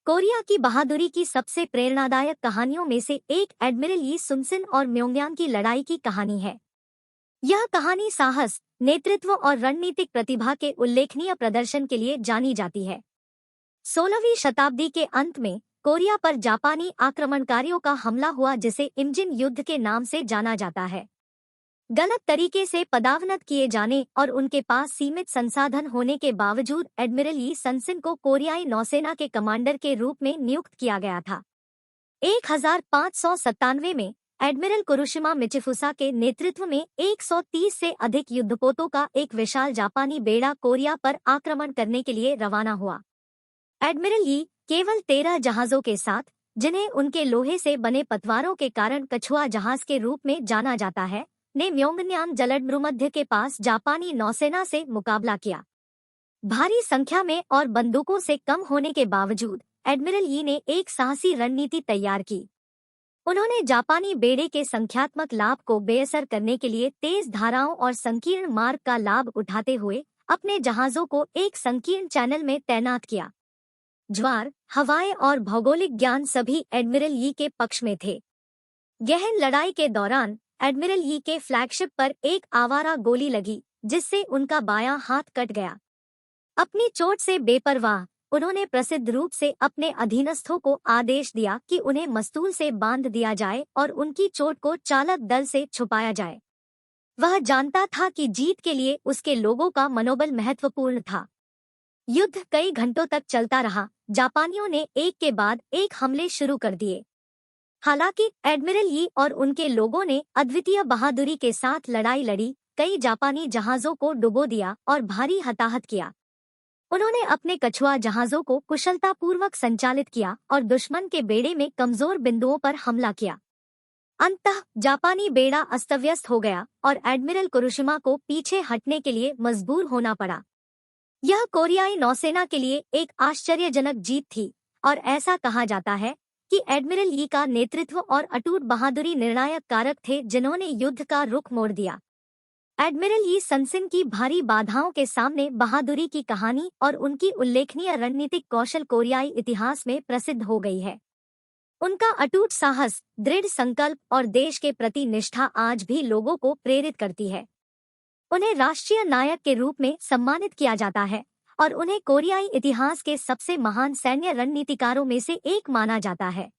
Korea की बहादुरी की सबसे प्रेरणादायक कहानियों में से एक एडमिरल यी सुनसिन और म्योंगयांग की लड़ाई की कहानी है। यह कहानी साहस, नेतृत्व और रणनीतिक प्रतिभा के उल्लेखनीय प्रदर्शन के लिए जानी जाती है। 16वीं शताब्दी के अंत में कोरिया पर जापानी आक्रमणकारियों का हमला हुआ, जिसे इमजिन युद्ध के नाम से जाना जाता है। गलत तरीके से पदावनत किए जाने और उनके पास सीमित संसाधन होने के बावजूद एडमिरल यी सुनसिन को कोरियाई नौसेना के कमांडर के रूप में नियुक्त किया गया था। 1597 में एडमिरल कुरुशिमा मिचिफुसा के नेतृत्व में 130 से अधिक युद्धपोतों का एक विशाल जापानी बेड़ा कोरिया पर आक्रमण करने के लिए रवाना हुआ। एडमिरल यी केवल 13 जहाजों के साथ, जिन्हें उनके लोहे से बने पतवारों के कारण कछुआ जहाज के रूप में जाना जाता है, ने म्योंगनयांग जलसमुद्र के पास जापानी नौसेना से मुकाबला किया। भारी संख्या में और बंदूकों से कम होने के बावजूद एडमिरल यी ने एक साहसी रणनीति तैयार की। उन्होंने जापानी बेड़े के संख्यात्मक लाभ को बेअसर करने के लिए तेज धाराओं और संकीर्ण मार्ग का लाभ उठाते हुए अपने जहाजों को एक संकीर्ण चैनल में तैनात किया। ज्वार, हवाएं और भौगोलिक ज्ञान सभी एडमिरल यी के पक्ष में थे। गहन लड़ाई के दौरान एडमिरल यी के फ्लैगशिप पर एक आवारा गोली लगी, जिससे उनका बायां हाथ कट गया। अपनी चोट से बेपरवाह उन्होंने प्रसिद्ध रूप से अपने अधीनस्थों को आदेश दिया कि उन्हें मस्तूल से बांध दिया जाए और उनकी चोट को चालक दल से छुपाया जाए। वह जानता था कि जीत के लिए उसके लोगों का मनोबल महत्वपूर्ण था। युद्ध कई घंटों तक चलता रहा। जापानियों ने एक के बाद एक हमले शुरू कर दिए। हालांकि एडमिरल यी और उनके लोगों ने अद्वितीय बहादुरी के साथ लड़ाई लड़ी, कई जापानी जहाजों को डुबो दिया और भारी हताहत किया। उन्होंने अपने कछुआ जहाजों को कुशलतापूर्वक संचालित किया और दुश्मन के बेड़े में कमजोर बिंदुओं पर हमला किया। अंततः जापानी बेड़ा अस्तव्यस्त हो गया और एडमिरल कुरुशिमा को पीछे हटने के लिए मजबूर होना पड़ा। यह कोरियाई नौसेना के लिए एक आश्चर्यजनक जीत थी और ऐसा कहा जाता है कि एडमिरल यी का नेतृत्व और अटूट बहादुरी निर्णायक कारक थे, जिन्होंने युद्ध का रुख मोड़ दिया। एडमिरल यी सुनसिन की भारी बाधाओं के सामने बहादुरी की कहानी और उनकी उल्लेखनीय रणनीतिक कौशल कोरियाई इतिहास में प्रसिद्ध हो गई है। उनका अटूट साहस, दृढ़ संकल्प और देश के प्रति निष्ठा आज भी लोगों को प्रेरित करती है। उन्हें राष्ट्रीय नायक के रूप में सम्मानित किया जाता है और उन्हें कोरियाई इतिहास के सबसे महान सैन्य रणनीतिकारों में से एक माना जाता है।